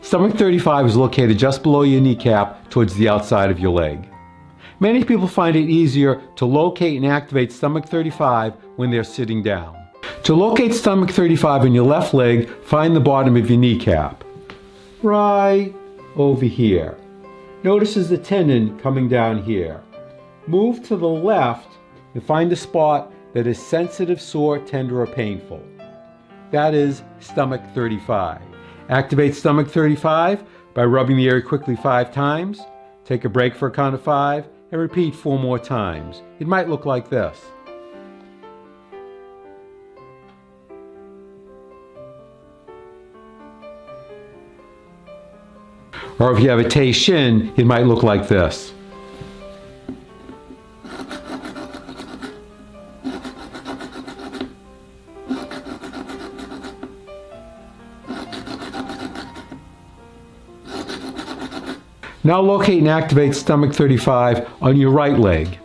Stomach 35 is located just below your kneecap towards the outside of your leg. Many people find it easier to locate and activate stomach 35 when they're sitting down. To locate stomach 35 in your left leg, find the bottom of your kneecap. Right over here. Notice there's a tendon coming down here. Move to the left and find a spot that is sensitive, sore, tender, or painful. That is stomach 35. Activate stomach 35 by rubbing the area quickly 5 times. Take a break for a count of 5 and repeat 4 more times. It might look like this. Or if you have a Tei Shin, it might look like this. Now locate and activate stomach 35 on your right leg.